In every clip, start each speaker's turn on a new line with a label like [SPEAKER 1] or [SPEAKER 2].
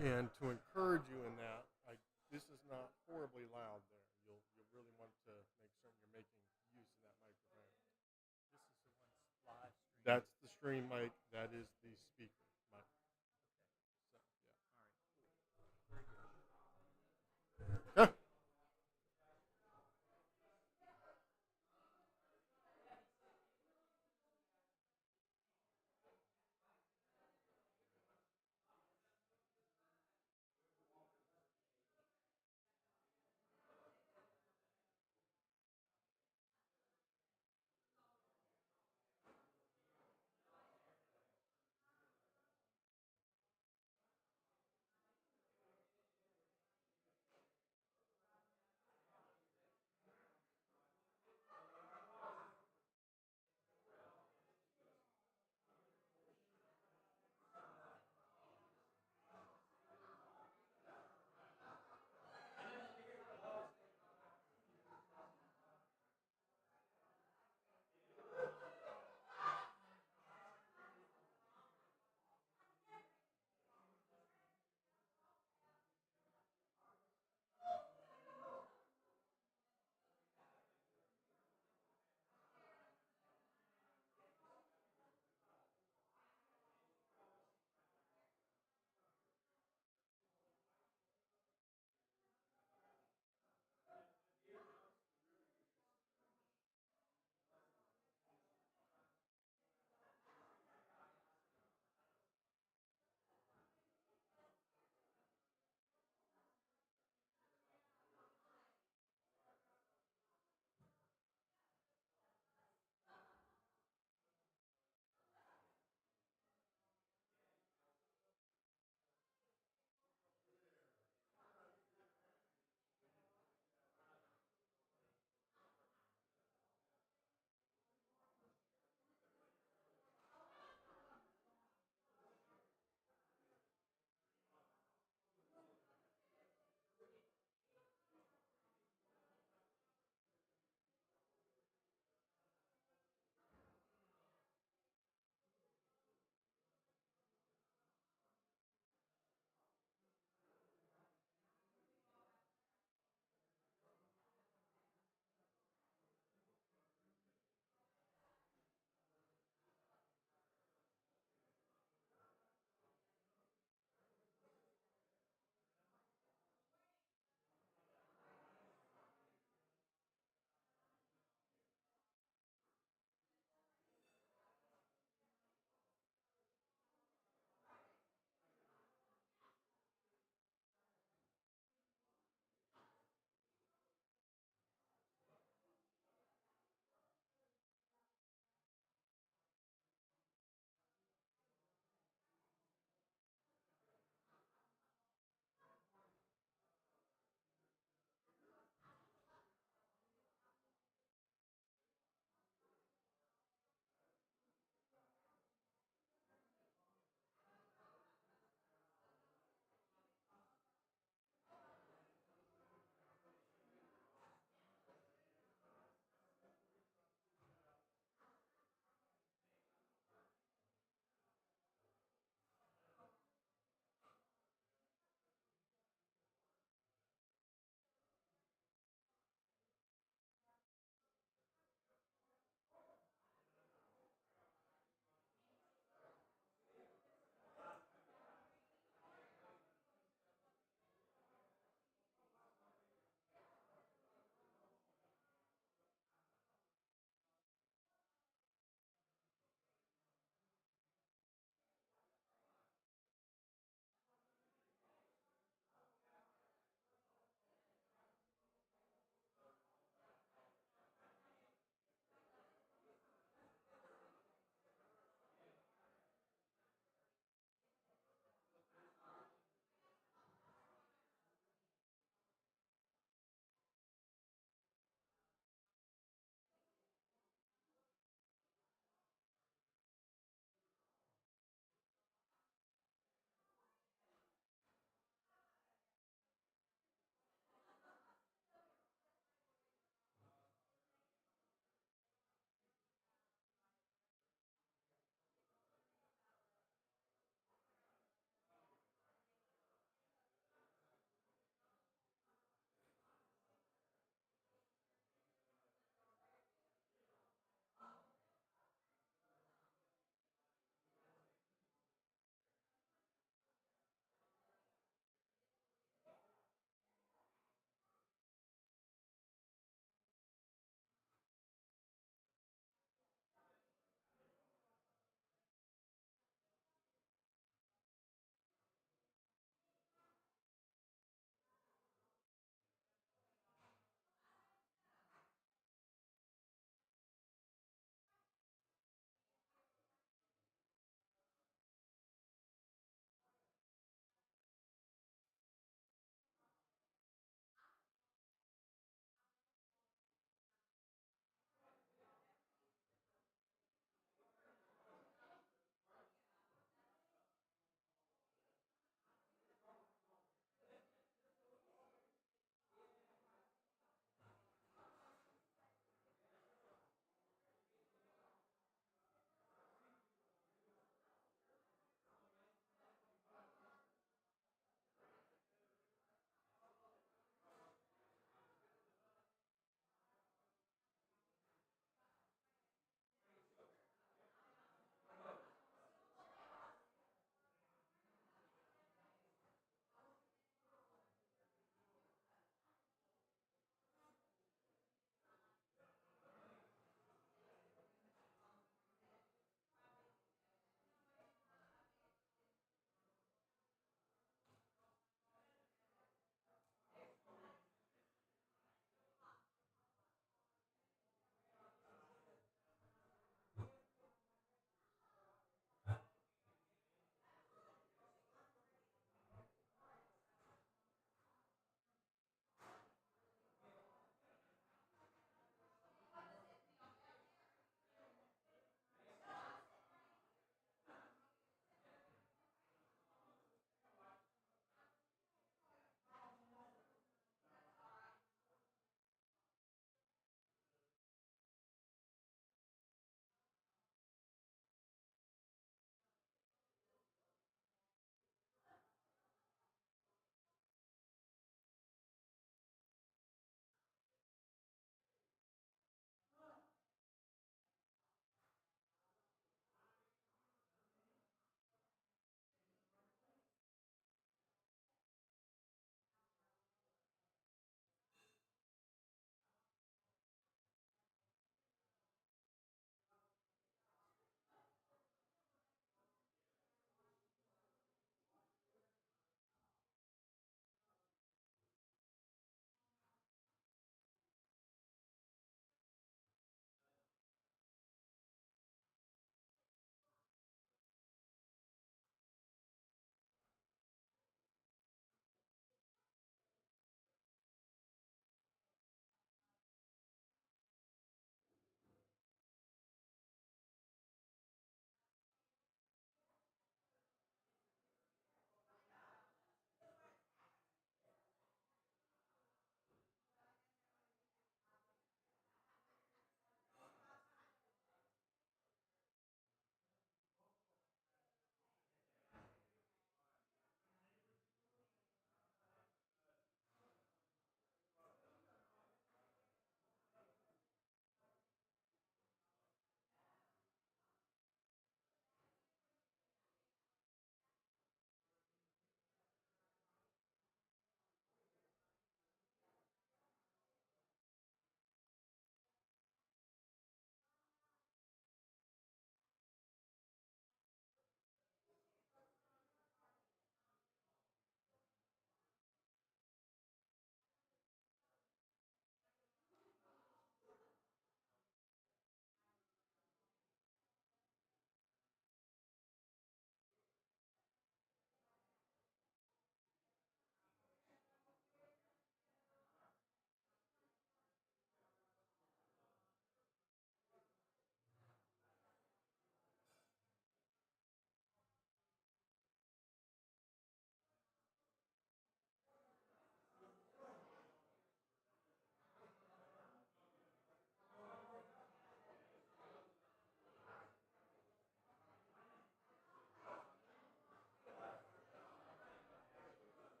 [SPEAKER 1] And to encourage you in that, this is not horribly loud there. You'll really want to make certain you're making use of that microphone.
[SPEAKER 2] This is the one live stream.
[SPEAKER 1] That's the stream mic. That is the speaker mic.
[SPEAKER 2] All right. Very good.
[SPEAKER 1] So, yeah.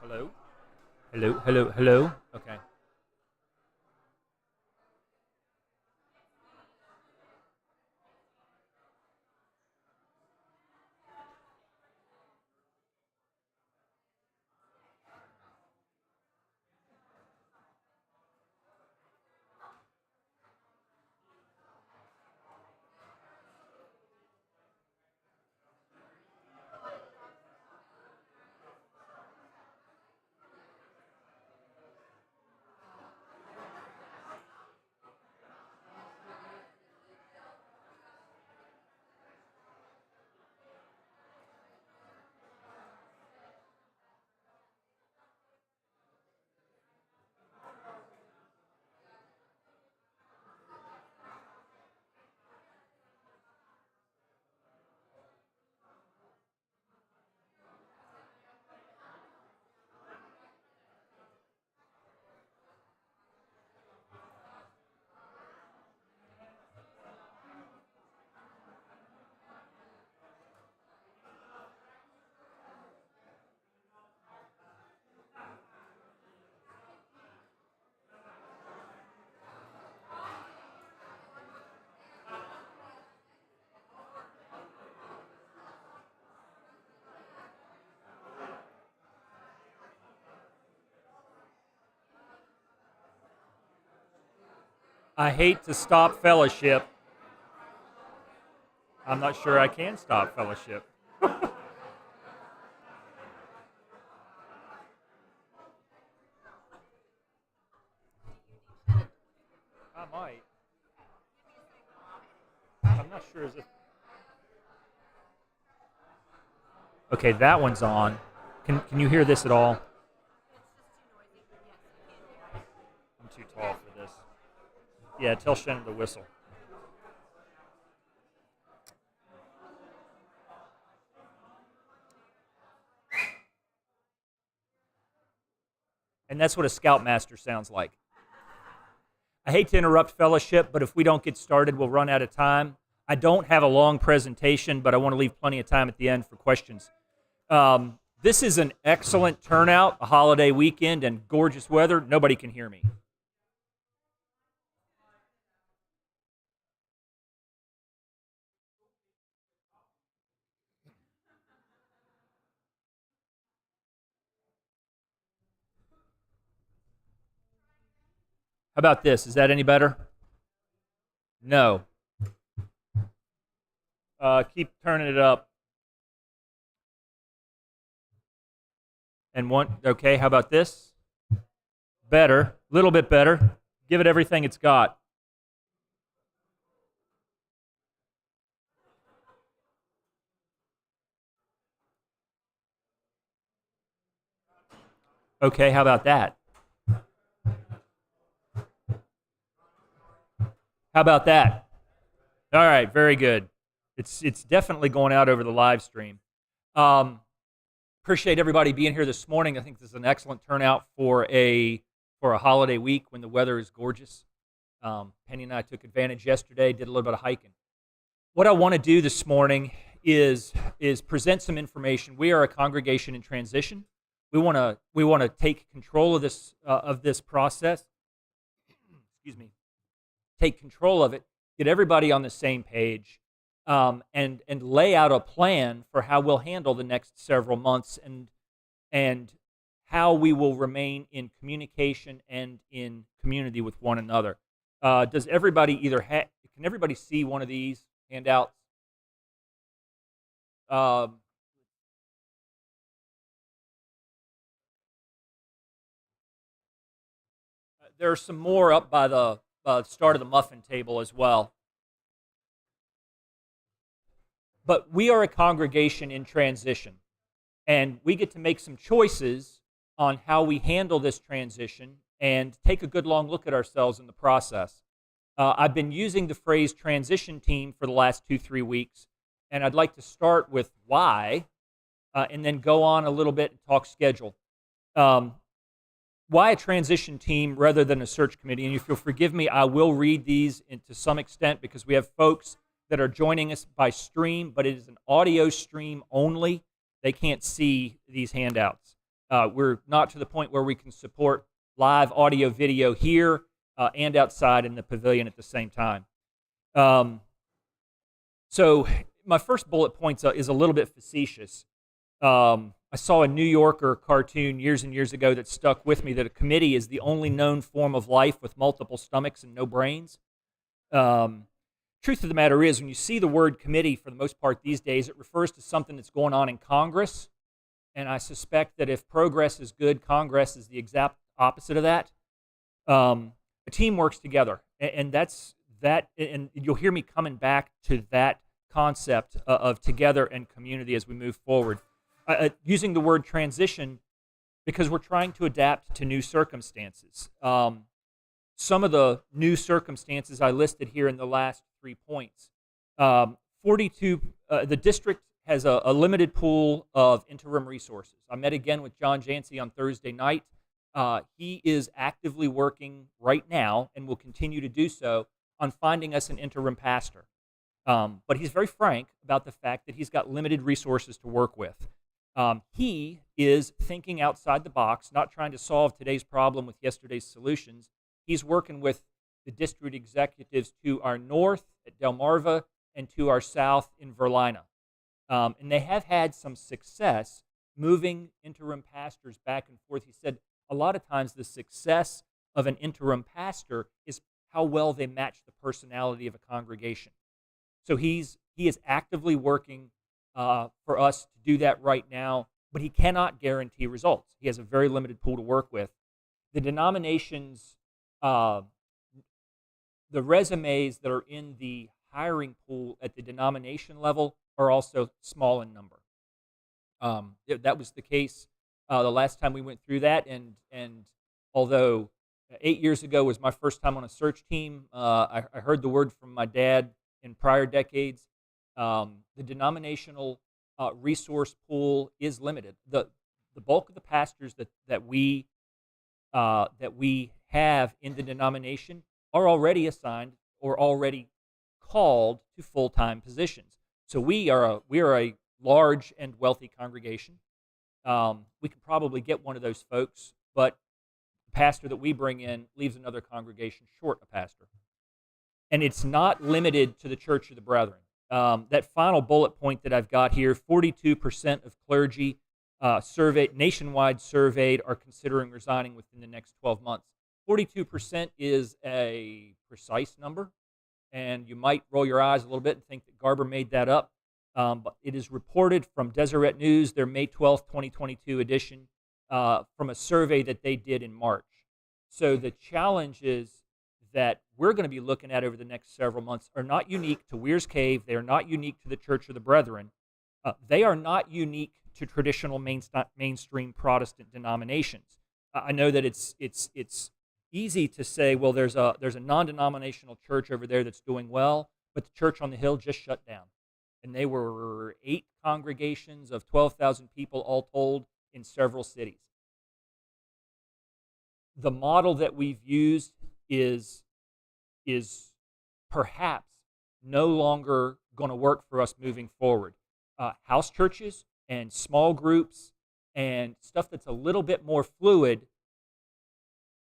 [SPEAKER 2] Hello? Hello, hello, hello? Okay. I hate to stop fellowship. I'm not sure I can stop fellowship. I might. I'm not sure. Is it? Okay, that one's on. Can you hear this at all? I'm too tall for this. Yeah, tell Shannon to whistle. And that's what a scoutmaster sounds like. I hate to interrupt fellowship, but if we don't get started, we'll run out of time. I don't have a long presentation, but I want to leave plenty of time at the end for questions. This is an excellent turnout, a holiday weekend, and gorgeous weather. Nobody can hear me. How about this? Is that any better? No. Keep turning it up. And one, okay, how about this? Better, a little bit better. Give it everything it's got. Okay, how about that? How about that? All right, very good. It's definitely going out over the live stream. Appreciate everybody being here this morning. I think this is an excellent turnout for a holiday week when the weather is gorgeous. Penny and I took advantage yesterday, did a little bit of hiking. What I want to do this morning is present some information. We are a congregation in transition. We want to take control of this process. Excuse me. Take control of it. Get everybody on the same page, and lay out a plan for how we'll handle the next several months and how we will remain in communication and in community with one another. Does everybody can everybody see one of these handouts? There are some more up by the start of the muffin table as well. But we are a congregation in transition, and we get to make some choices on how we handle this transition and take a good long look at ourselves in the process. I've been using the phrase transition team for the last 2-3 weeks, and I'd like to start with why, and then go on a little bit and talk schedule. Why a transition team rather than a search committee? And if you'll forgive me, I will read these to some extent because we have folks that are joining us by stream, but it is an audio stream only. They can't see these handouts. We're not to the point where we can support live audio, video here and outside in the pavilion at the same time. So my first bullet point is a little bit facetious. I saw a New Yorker cartoon years and years ago that stuck with me, that a committee is the only known form of life with multiple stomachs and no brains. Truth of the matter is, when you see the word committee, for the most part these days, it refers to something that's going on in Congress. And I suspect that if progress is good, Congress is the exact opposite of that. A team works together, and that's that. And you'll hear me coming back to that concept of together and community as we move forward. Using the word transition because we're trying to adapt to new circumstances. Some of the new circumstances I listed here in the last 3 points. The district has a limited pool of interim resources. I met again with John Jancy on Thursday night. He is actively working right now and will continue to do so on finding us an interim pastor. But he's very frank about the fact that he's got limited resources to work with. He is thinking outside the box, not trying to solve today's problem with yesterday's solutions. He's working with the district executives to our north at Delmarva and to our south in Verlina. And they have had some success moving interim pastors back and forth. He said a lot of times the success of an interim pastor is how well they match the personality of a congregation. So he is actively working for us to do that right now, but he cannot guarantee results. He has a very limited pool to work with. The denominations, the resumes that are in the hiring pool at the denomination level are also small in number. That was the case the last time we went through that, and although 8 years ago was my first time on a search team, I heard the word from my dad in prior decades. The denominational resource pool is limited. The bulk of the pastors that we have in the denomination are already assigned or already called to full-time positions. So we are a large and wealthy congregation. We could probably get one of those folks, but the pastor that we bring in leaves another congregation short a pastor. And it's not limited to the Church of the Brethren. That final bullet point that I've got here, 42% of clergy nationwide surveyed are considering resigning within the next 12 months. 42% is a precise number, and you might roll your eyes a little bit and think that Garber made that up. But it is reported from Deseret News, their May 12th, 2022 edition, from a survey that they did in March. So the challenges that we're going to be looking at over the next several months are not unique to Weir's Cave. They are not unique to the Church of the Brethren. They are not unique to traditional mainstream Protestant denominations. I know that it's easy to say, well, there's a non-denominational church over there that's doing well, but the church on the hill just shut down. And they were 8 congregations of 12,000 people all told in several cities. The model that we've used is perhaps no longer going to work for us moving forward. House churches and small groups and stuff that's a little bit more fluid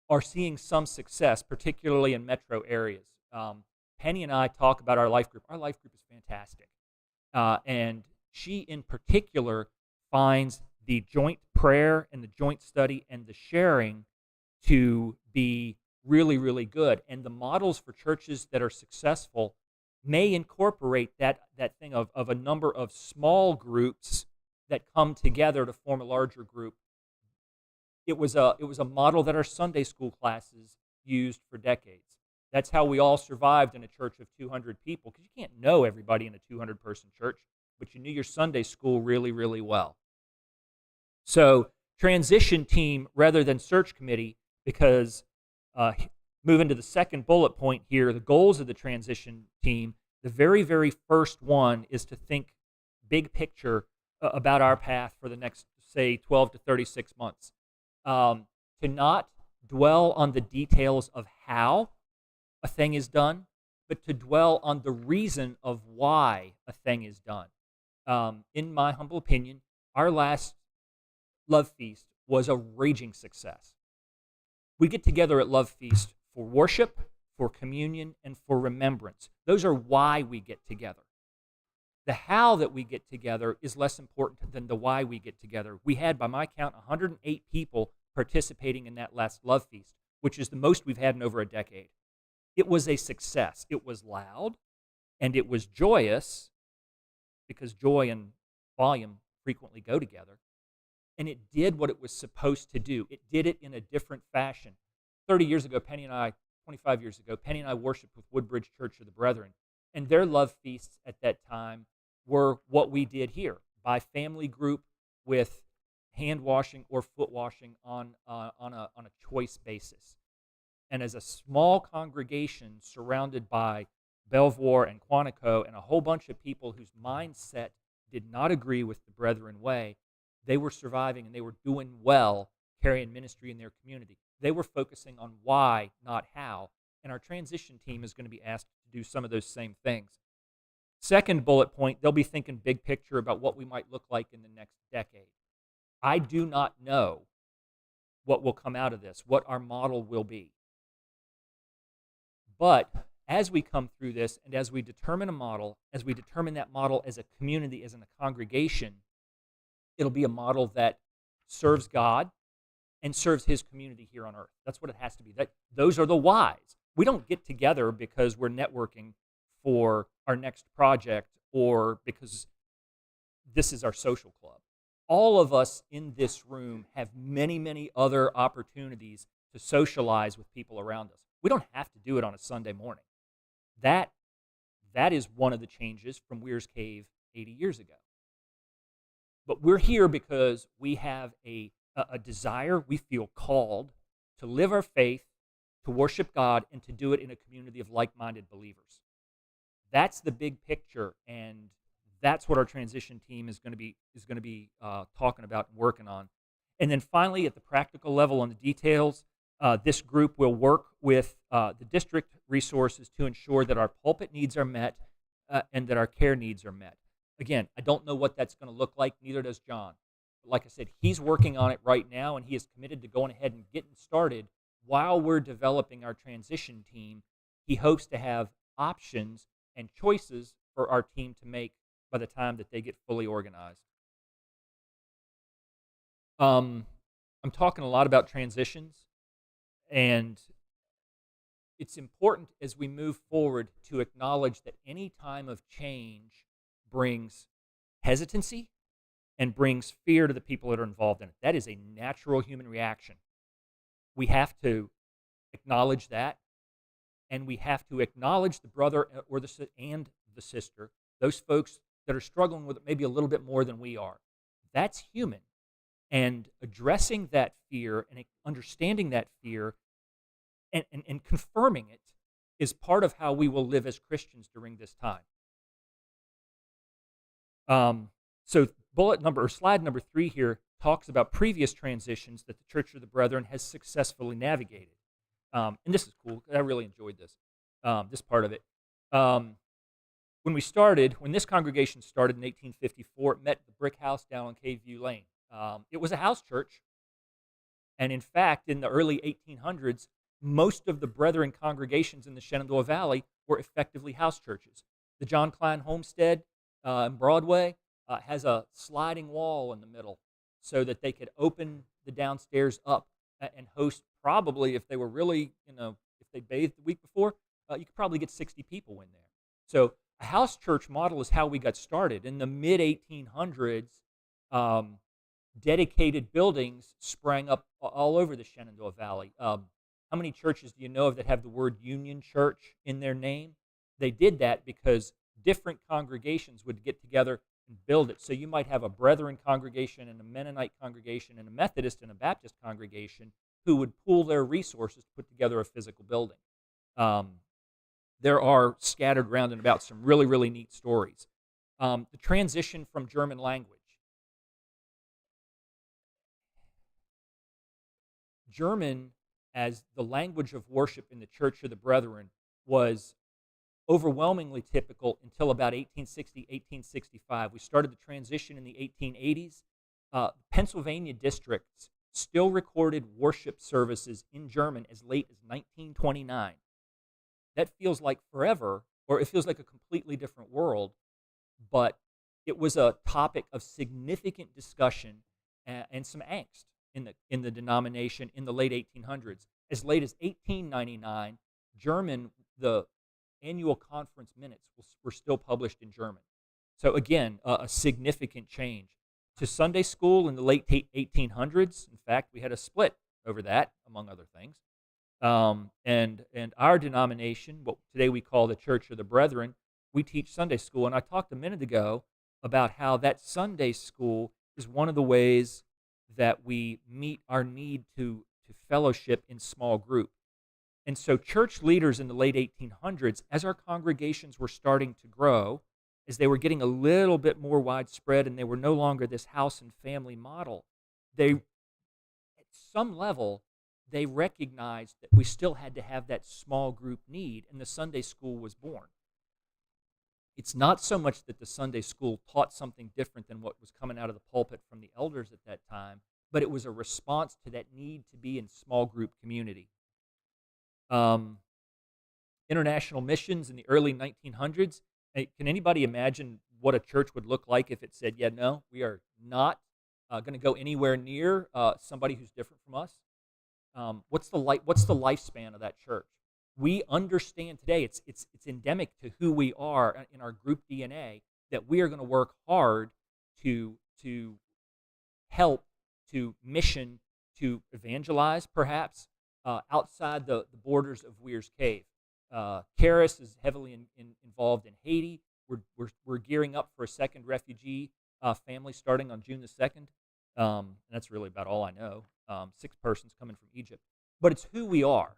[SPEAKER 2] are seeing some success, particularly in metro areas. Penny and I talk about our life group. Our life group is fantastic. And she, in particular, finds the joint prayer and the joint study and the sharing to be really, really good. And the models for churches that are successful may incorporate that thing of a number of small groups that come together to form a larger group. It was a model that our Sunday school classes used for decades. That's how we all survived in a church of 200 people, because you can't know everybody in a 200-person church, but you knew your Sunday school really, really well. So transition team rather than search committee, because moving to the second bullet point here, the goals of the transition team, the very, very first one is to think big picture about our path for the next, say, 12 to 36 months. To not dwell on the details of how a thing is done, but to dwell on the reason of why a thing is done. In my humble opinion, our last love feast was a raging success. We get together at Love Feast for worship, for communion, and for remembrance. Those are why we get together. The how that we get together is less important than the why we get together. We had, by my count, 108 people participating in that last Love Feast, which is the most we've had in over a decade. It was a success. It was loud, and it was joyous, because joy and volume frequently go together. And it did what it was supposed to do. It did it in a different fashion. 30 years ago, 25 years ago, Penny and I worshiped with Woodbridge Church of the Brethren, and their Love Feasts at that time were what we did here, by family group with hand washing or foot washing on a choice basis. And as a small congregation surrounded by Belvoir and Quantico and a whole bunch of people whose mindset did not agree with the Brethren way, they were surviving and they were doing well carrying ministry in their community. They were focusing on why, not how. And our transition team is going to be asked to do some of those same things. Second bullet point, they'll be thinking big picture about what we might look like in the next decade. I do not know what will come out of this, what our model will be. But as we come through this and as we determine a model, as we determine that model as a community, as in a congregation, it'll be a model that serves God and serves his community here on earth. That's what it has to be. Those are the whys. We don't get together because we're networking for our next project or because this is our social club. All of us in this room have many, many other opportunities to socialize with people around us. We don't have to do it on a Sunday morning. That is one of the changes from Weir's Cave 80 years ago. But we're here because we have a desire, we feel called to live our faith, to worship God, and to do it in a community of like-minded believers. That's the big picture, and that's what our transition team is going to be talking about and working on. And then finally, at the practical level on the details, this group will work with the district resources to ensure that our pulpit needs are met and that our care needs are met. Again, I don't know what that's going to look like, neither does John. But like I said, he's working on it right now, and he is committed to going ahead and getting started while we're developing our transition team. He hopes to have options and choices for our team to make by the time that they get fully organized. I'm talking a lot about transitions, and it's important as we move forward to acknowledge that any time of change brings hesitancy and brings fear to the people that are involved in it. That is a natural human reaction. We have to acknowledge that, and we have to acknowledge the brother or the sister, those folks that are struggling with it maybe a little bit more than we are. That's human. And addressing that fear and understanding that fear and confirming it is part of how we will live as Christians during this time. So slide number 3 here talks about previous transitions that the Church of the Brethren has successfully navigated. And this is cool. I really enjoyed this part of it. When this congregation started in 1854, it met the brick house down on Cave View Lane. It was a house church. And in fact, in the early 1800s, most of the Brethren congregations in the Shenandoah Valley were effectively house churches. The John Klein Homestead on Broadway has a sliding wall in the middle so that they could open the downstairs up and host, probably, if they were really, if they bathed the week before, you could probably get 60 people in there. So a house church model is how we got started. In the mid-1800s, dedicated buildings sprang up all over the Shenandoah Valley. How many churches do you know of that have the word Union Church in their name? They did that because different congregations would get together and build it. So you might have a Brethren congregation and a Mennonite congregation and a Methodist and a Baptist congregation who would pool their resources to put together a physical building. There are scattered round and about some really, really neat stories. The transition from German language. German, as the language of worship in the Church of the Brethren, was overwhelmingly typical until about 1860, 1865. We started the transition in the 1880s. Pennsylvania districts still recorded worship services in German as late as 1929. That feels like forever, or it feels like a completely different world, but it was a topic of significant discussion and some angst in the denomination in the late 1800s. As late as 1899, German, the annual conference minutes were still published in German. So again, a significant change. To Sunday school in the late 1800s, in fact, we had a split over that, among other things. And our denomination, what today we call the Church of the Brethren, we teach Sunday school. And I talked a minute ago about how that Sunday school is one of the ways that we meet our need to fellowship in small group. And so church leaders in the late 1800s, as our congregations were starting to grow, as they were getting a little bit more widespread and they were no longer this house and family model, they, at some level, they recognized that we still had to have that small group need, and the Sunday school was born. It's not so much that the Sunday school taught something different than what was coming out of the pulpit from the elders at that time, but it was a response to that need to be in small group community. International missions in the early 1900s. Can anybody imagine what a church would look like if it said, yeah, no, we are not going to go anywhere near somebody who's different from us? What's the lifespan of that church? We understand today, it's endemic to who we are in our group DNA, that we are going to work hard to help, to mission, to evangelize, perhaps, outside the borders of Weir's Cave. Karis is heavily involved in Haiti. We're gearing up for a second refugee family starting on June the 2nd. And that's really about all I know. 6 persons coming from Egypt. But it's who we are.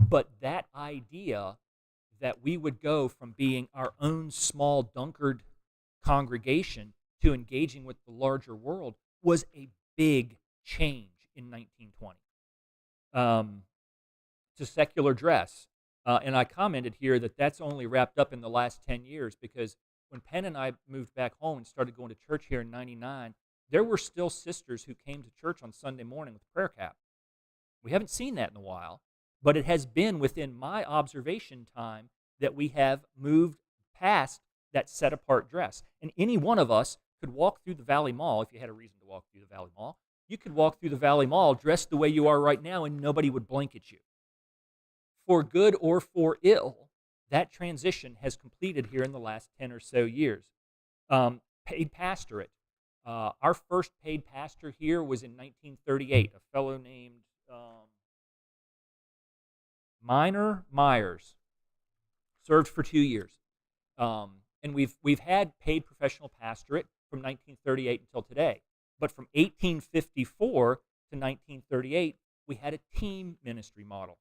[SPEAKER 2] But that idea that we would go from being our own small Dunkard congregation to engaging with the larger world was a big change in 1920. To secular dress. And I commented here that that's only wrapped up in the last 10 years, because when Penn and I moved back home and started going to church here in 99, there were still sisters who came to church on Sunday morning with prayer cap. We haven't seen that in a while, but it has been within my observation time that we have moved past that set-apart dress. And any one of us could walk through the Valley Mall, if you had a reason to walk through the Valley Mall. You could walk through the Valley Mall dressed the way you are right now, and nobody would blink at you. For good or for ill, that transition has completed here in the last 10 or so years. Paid pastorate. Our first paid pastor here was in 1938, a fellow named Minor Myers. Served for 2 years. And we've had paid professional pastorate from 1938 until today. But from 1854 to 1938, we had a team ministry model.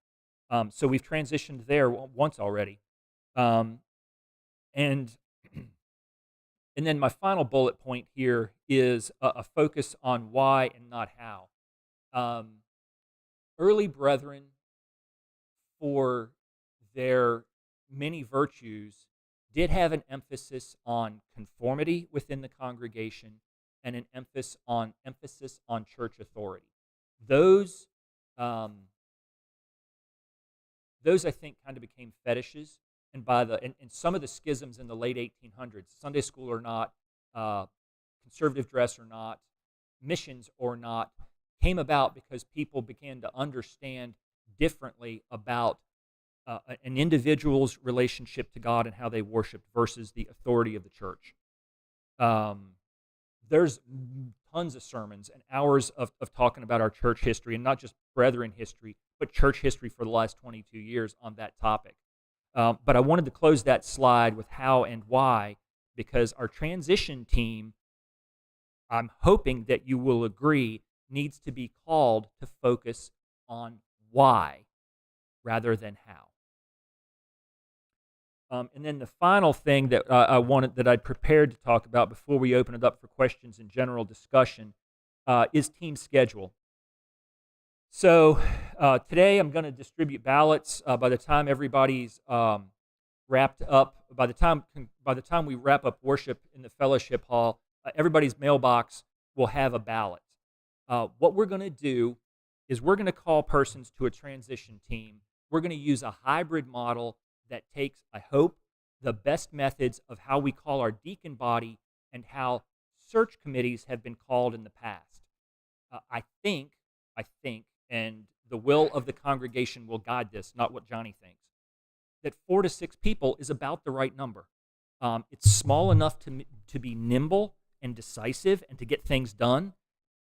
[SPEAKER 2] So we've transitioned there once already. And then my final bullet point here is a focus on why and not how. Early brethren, for their many virtues, did have an emphasis on conformity within the congregation and an emphasis on church authority. Those I think kind of became fetishes, and and some of the schisms in the late 1800s, Sunday school or not, conservative dress or not, missions or not, came about because people began to understand differently about an individual's relationship to God and how they worshiped versus the authority of the church. There's tons of sermons and hours of talking about our church history, and not just brethren history, but church history for the last 22 years on that topic. But I wanted to close that slide with how and why, because our transition team, I'm hoping that you will agree, needs to be called to focus on why rather than how. And then the final thing that I'd prepared to talk about before we open it up for questions and general discussion is team schedule. So today I'm going to distribute ballots. By the time everybody's wrapped up, by the time we wrap up worship in the fellowship hall, everybody's mailbox will have a ballot. What we're going to do is we're going to call persons to a transition team. We're going to use a hybrid model that takes, I hope, the best methods of how we call our deacon body and how search committees have been called in the past. I think, and the will of the congregation will guide this, not what Johnny thinks, that 4 to 6 people is about the right number. It's small enough to be nimble and decisive and to get things done,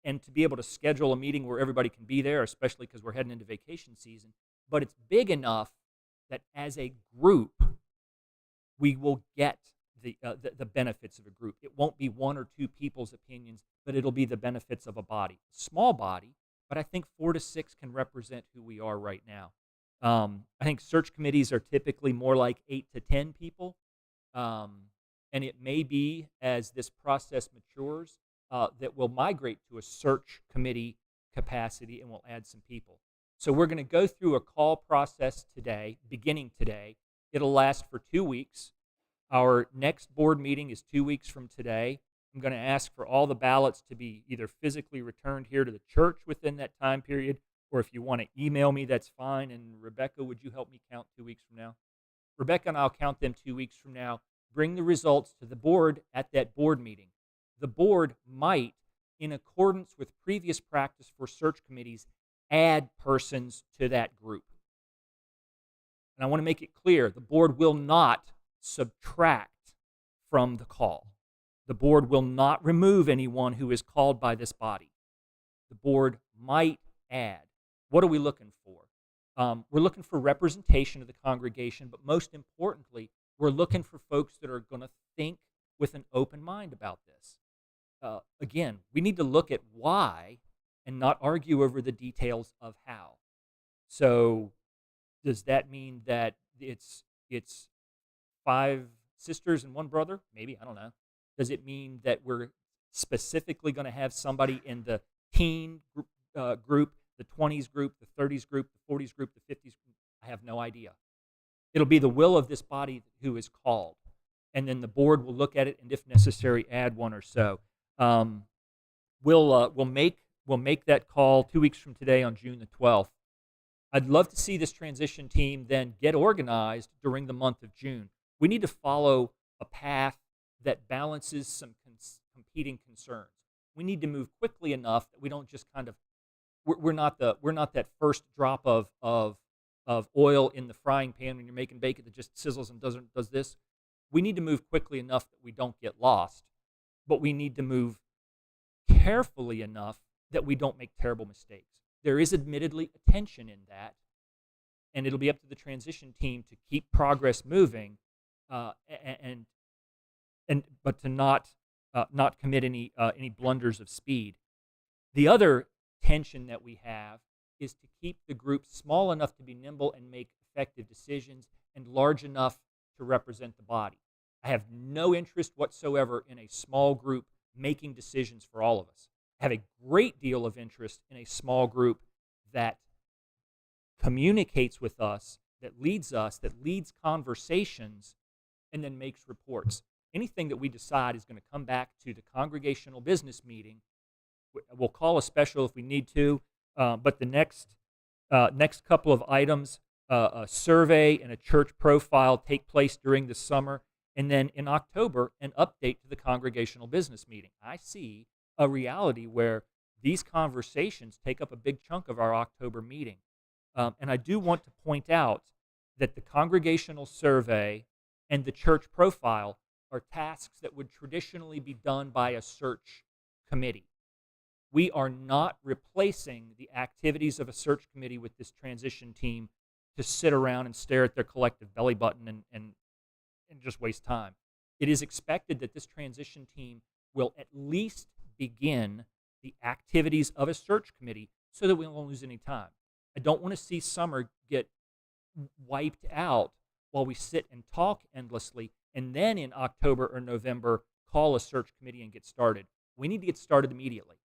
[SPEAKER 2] and to be able to schedule a meeting where everybody can be there, especially because we're heading into vacation season. But it's big enough that as a group, we will get the benefits of a group. It won't be 1 or 2 people's opinions, but it'll be the benefits of a body. Small body, but I think 4 to 6 can represent who we are right now. I think search committees are typically more like 8 to 10 people. And it may be, as this process matures, that we'll migrate to a search committee capacity and we'll add some people. So we're going to go through a call process today, beginning today. It'll last for 2 weeks. Our next board meeting is 2 weeks from today. I'm going to ask for all the ballots to be either physically returned here to the church within that time period, or if you want to email me, that's fine. And Rebecca, would you help me count 2 weeks from now? Rebecca and I'll count them 2 weeks from now. Bring the results to the board at that board meeting. The board might, in accordance with previous practice for search committees, add persons to that group. And I want to make it clear, the board will not subtract from the call. The board will not remove anyone who is called by this body. The board might add. What are we looking for? We're looking for representation of the congregation, but most importantly, we're looking for folks that are going to think with an open mind about this. Again, we need to look at why and not argue over the details of how. So does that mean that it's 5 sisters and 1 brother? Maybe, I don't know. Does it mean that we're specifically going to have somebody in the teen group, the 20s group, the 30s group, the 40s group, the 50s group? I have no idea. It'll be the will of this body who is called. And then the board will look at it and, if necessary, add 1 or so. We'll make that call 2 weeks from today on June the 12th. I'd love to see this transition team then get organized during the month of June. We need to follow a path that balances some competing concerns. We need to move quickly enough that we don't just kind of we're not that first drop of oil in the frying pan when you're making bacon that just sizzles and does this. We need to move quickly enough that we don't get lost, but we need to move carefully enough that we don't make terrible mistakes. There is admittedly a tension in that, and it'll be up to the transition team to keep progress moving, but to not commit any blunders of speed. The other tension that we have is to keep the group small enough to be nimble and make effective decisions, and large enough to represent the body. I have no interest whatsoever in a small group making decisions for all of us. I have a great deal of interest in a small group that communicates with us, that leads conversations, and then makes reports. Anything that we decide is going to come back to the congregational business meeting. We'll call a special if we need to, but the next couple of items, a survey and a church profile, take place during the summer, and then in October, an update to the congregational business meeting. I see a reality where these conversations take up a big chunk of our October meeting. And I do want to point out that the congregational survey and the church profile are tasks that would traditionally be done by a search committee. We are not replacing the activities of a search committee with this transition team to sit around and stare at their collective belly button and just waste time. It is expected that this transition team will at least begin the activities of a search committee so that we won't lose any time. I don't want to see summer get wiped out while we sit and talk endlessly and then in October or November call a search committee and get started. We need to get started immediately.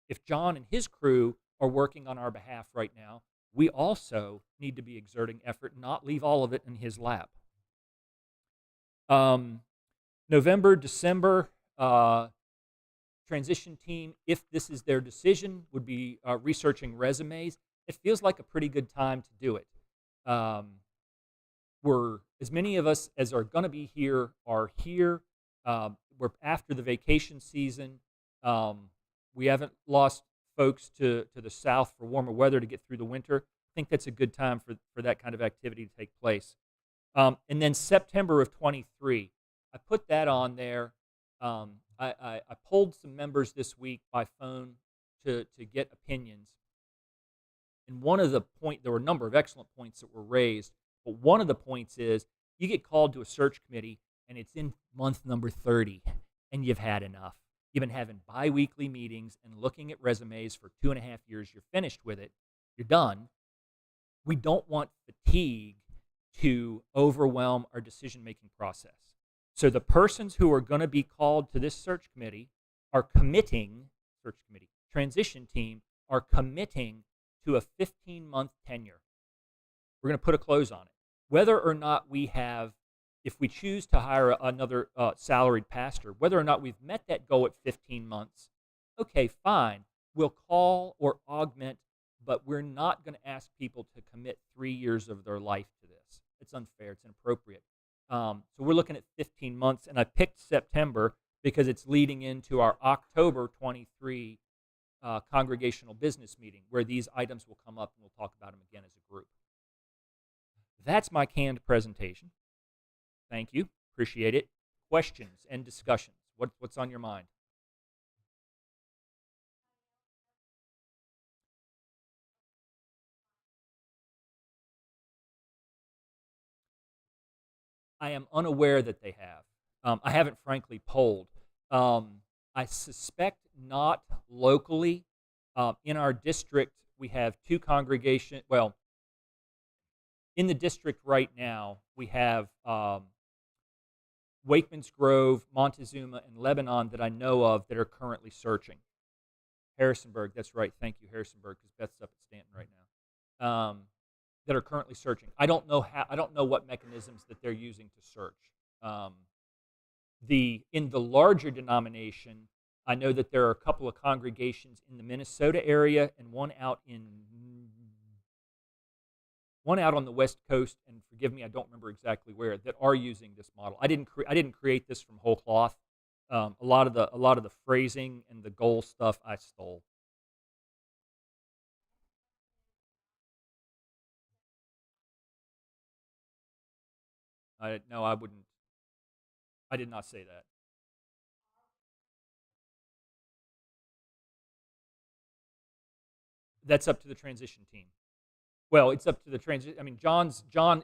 [SPEAKER 2] If John and his crew are working on our behalf right now, we also need to be exerting effort, not leave all of it in his lap. November, December, transition team, if this is their decision, would be researching resumes. It feels like a pretty good time to do it. We're as many of us as are going to be here are here. We're after the vacation season. We haven't lost folks to the south for warmer weather to get through the winter. I think that's a good time for that kind of activity to take place. And then September of 23, I put that on there. I polled some members this week by phone to get opinions. And there were a number of excellent points that were raised, but one of the points is you get called to a search committee and it's in month number 30 and you've had enough. You've been having bi-weekly meetings and looking at resumes for 2.5 years. You're finished with it. You're done. We don't want fatigue to overwhelm our decision-making process. So the persons who are going to be called to this search committee are committing, transition team, are committing to a 15-month tenure. We're going to put a close on it. Whether or not if we choose to hire another salaried pastor, whether or not we've met that goal at 15 months, okay, fine. We'll call or augment, but we're not going to ask people to commit 3 years of their life to this. It's unfair. It's inappropriate. So we're looking at 15 months, and I picked September because it's leading into our October 23 congregational business meeting, where these items will come up, and we'll talk about them again as a group. That's my canned presentation. Thank you. Appreciate it. Questions and discussions. What's on your mind? I am unaware that they have. I haven't, frankly, polled. I suspect not locally. In our district, we have 2 congregations. Well, in the district right now, we have Wakeman's Grove, Montezuma, and Lebanon that I know of that are currently searching. Harrisonburg, that's right. Thank you, Harrisonburg, because Beth's up at Stanton right now. That are currently searching. I don't know what mechanisms that they're using to search. In the larger denomination, I know that there are a couple of congregations in the Minnesota area and one out on the West Coast, and forgive me, I don't remember exactly where, that are using this model. I didn't create this from whole cloth. A lot of the phrasing and the goal stuff I stole. No, I wouldn't. I did not say that. That's up to the transition team. Well, it's up to the transition. I mean, John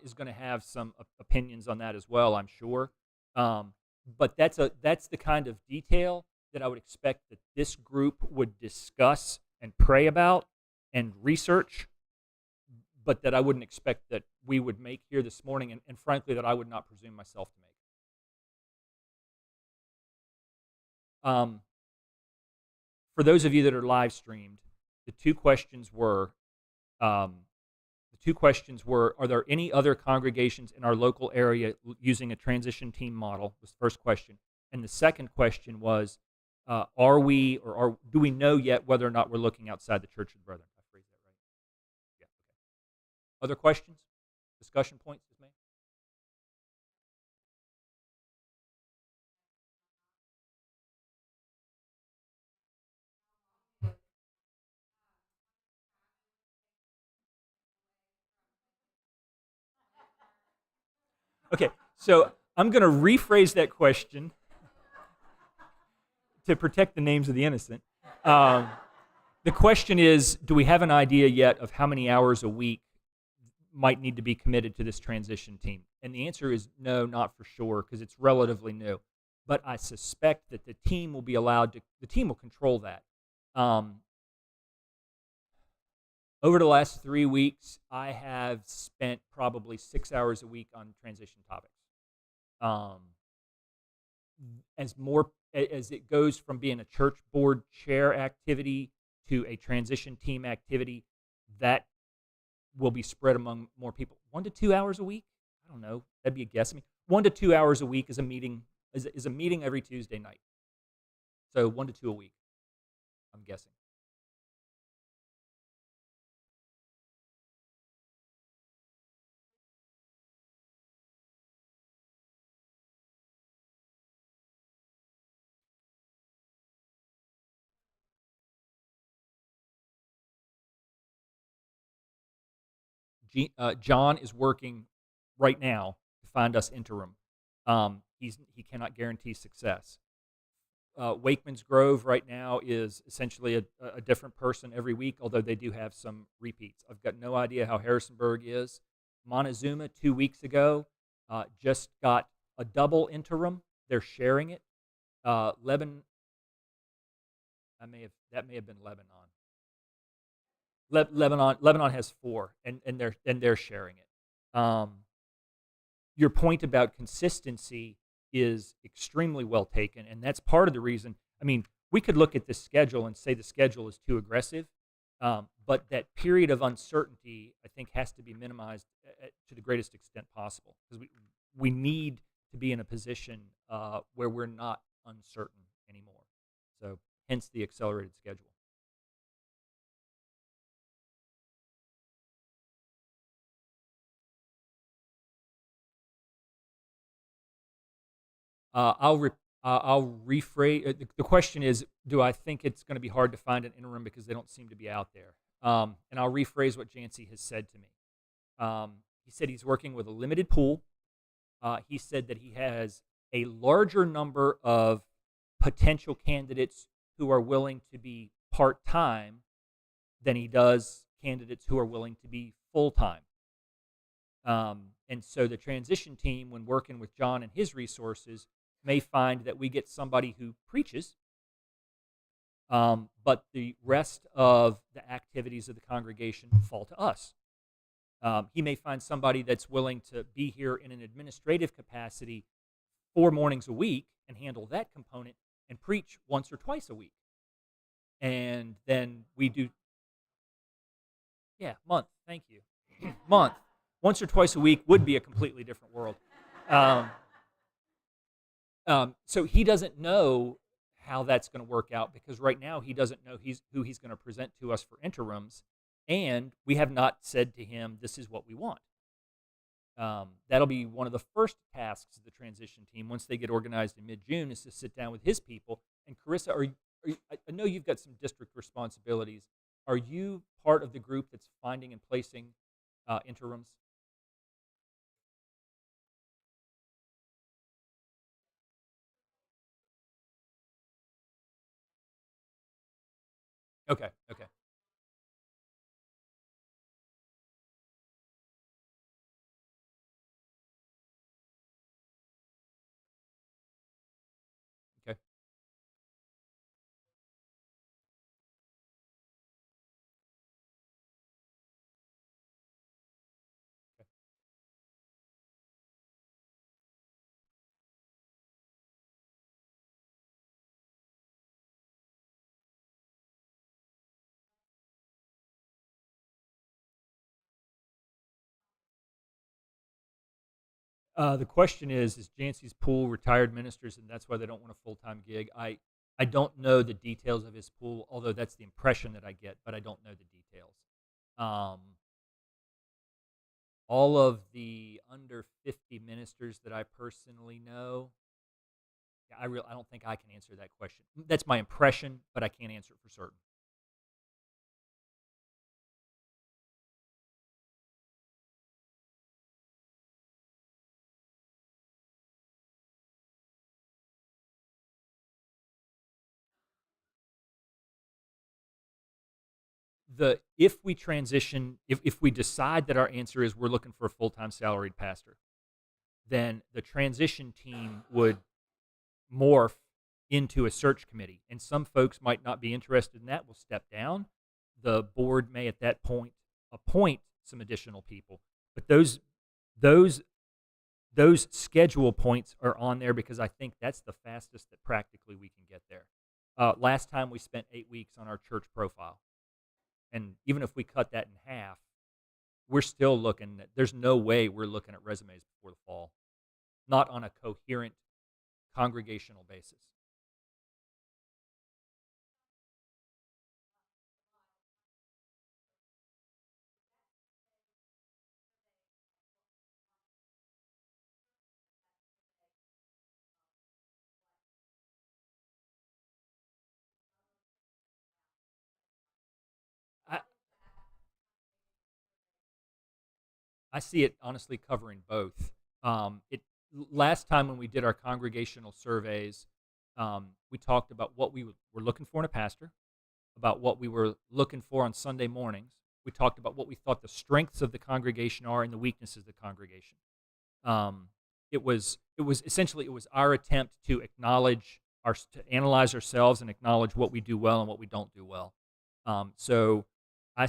[SPEAKER 2] is going to have some opinions on that as well, I'm sure. But that's the kind of detail that I would expect that this group would discuss and pray about and research, but that I wouldn't expect that we would make here this morning, and frankly, that I would not presume myself to make. For those of you that are live streamed, the two questions were, are there any other congregations in our local area using a transition team model? Was the first question. And the second question was, do we know yet whether or not we're looking outside the Church of the Brethren? I phrased that right. Yeah. Okay. Other questions? Discussion points, Ms. May? Okay, so I'm going to rephrase that question to protect the names of the innocent. The question is, do we have an idea yet of how many hours a week might need to be committed to this transition team? And the answer is no, not for sure, because it's relatively new. But I suspect that the team will control that. Over the last 3 weeks, I have spent probably 6 hours a week on transition topics. As it goes from being a church board chair activity to a transition team activity, that will be spread among more people. 1 to 2 hours a week? I don't know. That'd be a guess. I mean, 1 to 2 hours a week is a meeting every Tuesday night. So 1 to 2 a week, I'm guessing. John is working right now to find us interim. He cannot guarantee success. Wakeman's Grove right now is essentially a different person every week, although they do have some repeats. I've got no idea how Harrisonburg is. Montezuma 2 weeks ago just got a double interim. They're sharing it. Lebanon, that may have been Lebanon. Lebanon has 4, and they're sharing it. Your point about consistency is extremely well taken, and that's part of the reason. I mean, we could look at this schedule and say the schedule is too aggressive, but that period of uncertainty, I think, has to be minimized to the greatest extent possible, because we need to be in a position where we're not uncertain anymore. So, hence the accelerated schedule. I'll rephrase. The question is, do I think it's going to be hard to find an interim because they don't seem to be out there? And I'll rephrase what Jancy has said to me. He said he's working with a limited pool. He said that he has a larger number of potential candidates who are willing to be part-time than he does candidates who are willing to be full-time. And so the transition team, when working with John and his resources, may find that we get somebody who preaches, but the rest of the activities of the congregation fall to us. He may find somebody that's willing to be here in an administrative capacity 4 mornings a week and handle that component and preach once or twice a week. And then we do, month, thank you. Month. Once or twice a week would be a completely different world. So he doesn't know how that's going to work out, because right now he doesn't know who he's going to present to us for interims, and we have not said to him, this is what we want. That'll be one of the first tasks of the transition team once they get organized in mid-June, is to sit down with his people. And Carissa, I know you've got some district responsibilities. Are you part of the group that's finding and placing interims? Okay. Okay. The question is Jancy's pool retired ministers, and that's why they don't want a full-time gig? I don't know the details of his pool, although that's the impression that I get, but I don't know the details. All of the under 50 ministers that I personally know, I don't think I can answer that question. That's my impression, but I can't answer it for certain. If we transition, if we decide that our answer is we're looking for a full-time salaried pastor, then the transition team would morph into a search committee, and some folks might not be interested in that, will step down. The board may at that point appoint some additional people, but those schedule points are on there because I think that's the fastest that practically we can get there. Last time we spent 8 weeks on our church profile, and even if we cut that in half, we're still looking at, there's no way we're looking at resumes before the fall, not on a coherent congregational basis. I see it honestly covering both. It last time when we did our congregational surveys, we talked about what we were looking for in a pastor, about what we were looking for on Sunday mornings. We talked about what we thought the strengths of the congregation are and the weaknesses of the congregation. Um, it was essentially, it was our attempt to analyze ourselves and acknowledge what we do well and what we don't do well. So I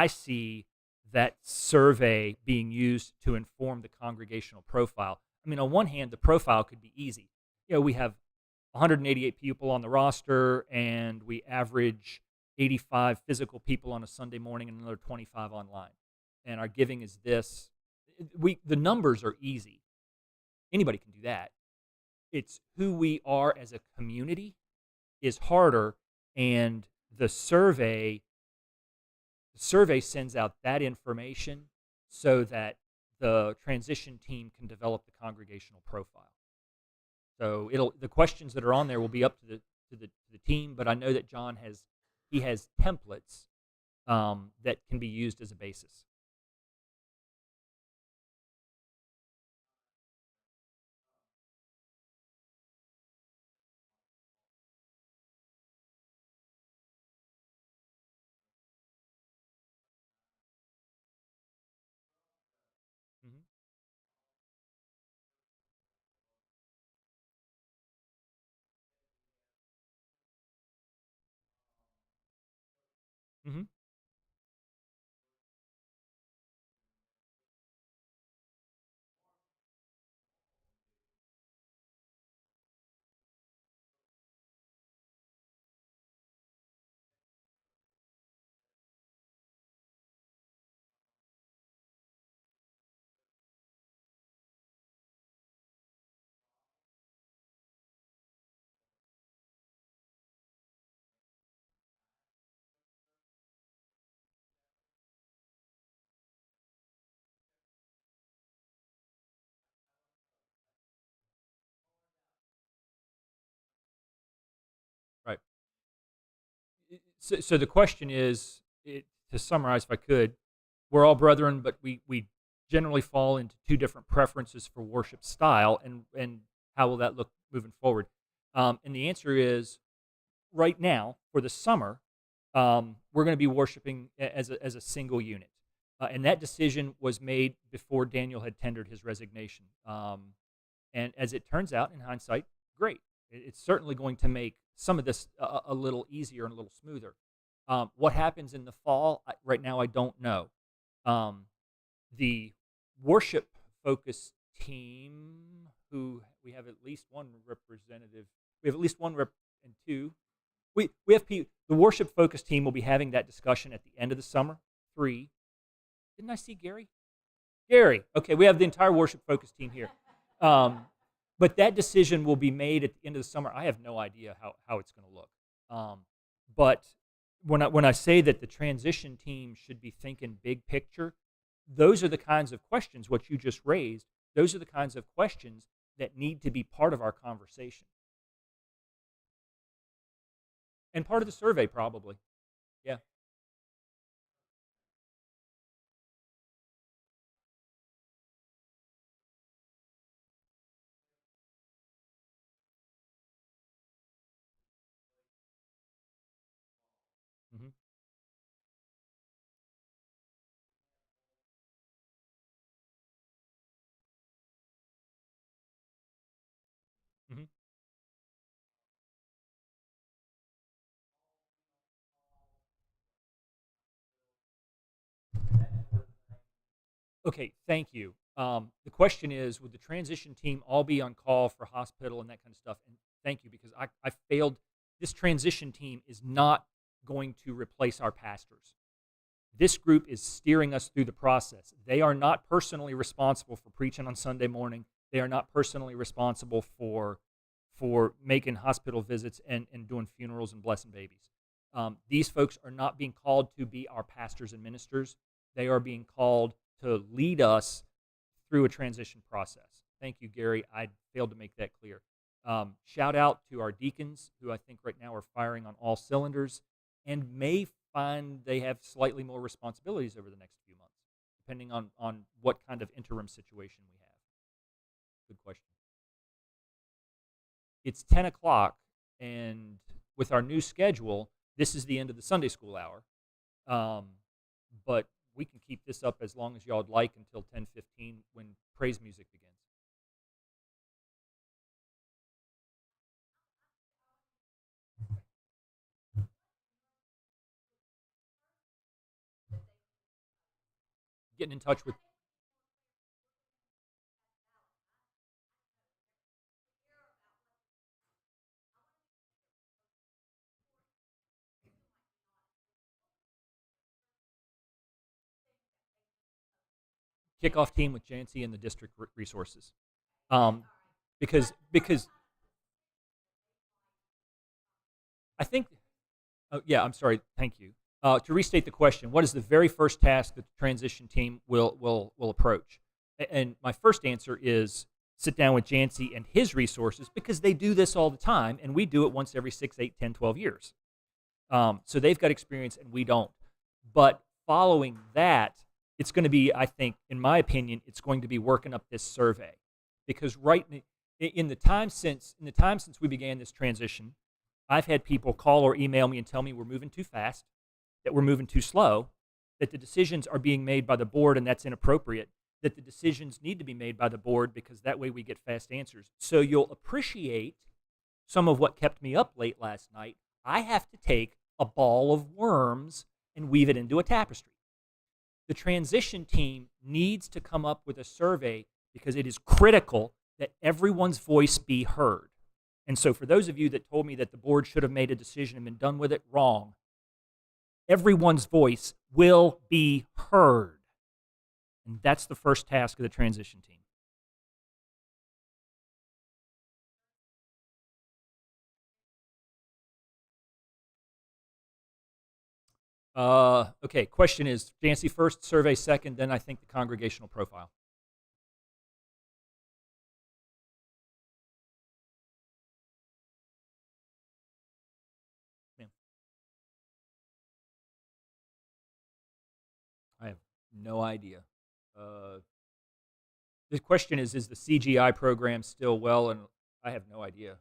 [SPEAKER 2] see that survey being used to inform the congregational profile. I mean, on one hand, the profile could be easy. We have 188 people on the roster, and we average 85 physical people on a Sunday morning and another 25 online. And our giving is this. The numbers are easy. Anybody can do that. It's who we are as a community is harder, and the survey sends out that information so that the transition team can develop the congregational profile. So the questions that are on there will be up to the team, but I know that John has templates that can be used as a basis. Mm-hmm. Mm-hmm. Right. So the question is, to summarize, if I could, we're all brethren, but we generally fall into two different preferences for worship style, and how will that look moving forward? And the answer is, right now, for the summer, we're going to be worshiping as a single unit. And that decision was made before Daniel had tendered his resignation. And as it turns out, in hindsight, great. It's certainly going to make some of this a little easier and a little smoother. What happens in the fall, right now, I don't know. Um, the worship focused team, who we have at least one representative, we have at least one rep and two. We have people. The worship focused team will be having that discussion at the end of the summer. 3. Didn't I see Gary? Gary. Okay, we have the entire worship focused team here. But that decision will be made at the end of the summer. I have no idea how it's going to look. But when I say that the transition team should be thinking big picture, those are the kinds of questions, what you just raised, those are the kinds of questions that need to be part of our conversation. And part of the survey, probably. Yeah. Mm-hmm. Mm-hmm. Okay, thank you. The question is, would the transition team all be on call for hospital and that kind of stuff? And thank you, because I failed. This transition team is not going to replace our pastors. This group is steering us through the process. They are not personally responsible for preaching on Sunday morning. They are not personally responsible for making hospital visits and doing funerals and blessing babies. These folks are not being called to be our pastors and ministers. They are being called to lead us through a transition process. Thank you, Gary. I failed to make that clear. Shout out to our deacons, who I think right now are firing on all cylinders and may find they have slightly more responsibilities over the next few months, depending on what kind of interim situation we have. Good question. It's 10 o'clock, and with our new schedule, this is the end of the Sunday school hour. But we can keep this up as long as y'all would like until 10:15 when praise music begins. Getting in touch with kickoff team with Jancy and the district resources, because I think. Oh, yeah, I'm sorry. Thank you. To restate the question, what is the very first task that the transition team will approach? And my first answer is sit down with Jancy and his resources, because they do this all the time, and we do it once every 6, 8, 10, 12 years. So they've got experience and we don't. But following that, it's going to be, I think, in my opinion, it's going to be working up this survey, because right in the time since we began this transition, I've had people call or email me and tell me we're moving too fast, that we're moving too slow, that the decisions are being made by the board and that's inappropriate, that the decisions need to be made by the board because that way we get fast answers. So you'll appreciate some of what kept me up late last night. I have to take a ball of worms and weave it into a tapestry. The transition team needs to come up with a survey because it is critical that everyone's voice be heard. And so for those of you that told me that the board should have made a decision and been done with it, wrong. Everyone's voice will be heard. And that's the first task of the transition team. Okay, question is, Jancy first, survey second, then I think the congregational profile. Yeah. I have no idea. The question is the CGI program still well? And I have no idea.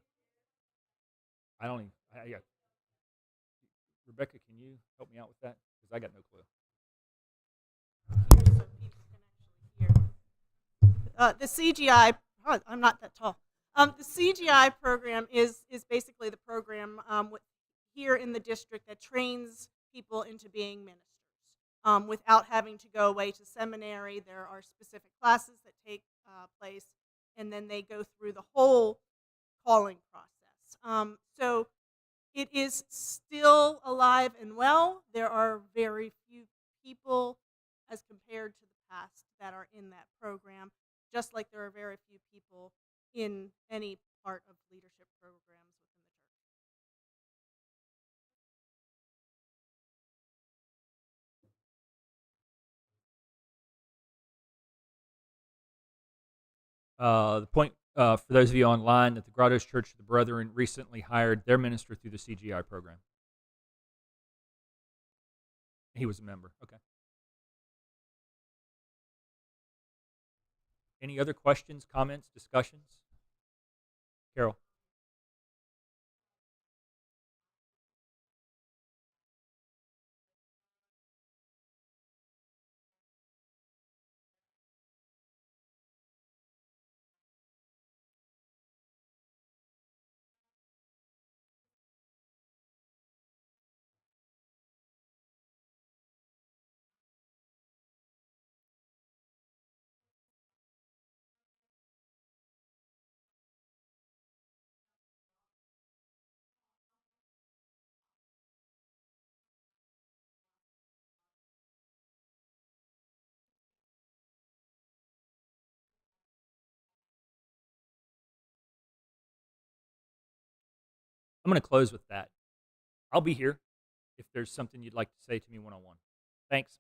[SPEAKER 2] I don't even, yeah. Rebecca, can you help me out with that? Because I got no clue.
[SPEAKER 3] So people can actually hear. The CGI, I'm not that tall. The CGI program is basically the program here in the district that trains people into being ministers without having to go away to seminary. There are specific classes that take place, and then they go through the whole calling process. So it is still alive and well. There are very few people as compared to the past that are in that program, just like there are very few people in any part of leadership programs within the church.
[SPEAKER 2] The point for those of you online that the Grottoes Church of the Brethren recently hired their minister through the CGI program. He was a member. Okay. Any other questions, comments, discussions? Carol. I'm going to close with that. I'll be here if there's something you'd like to say to me one-on-one. Thanks.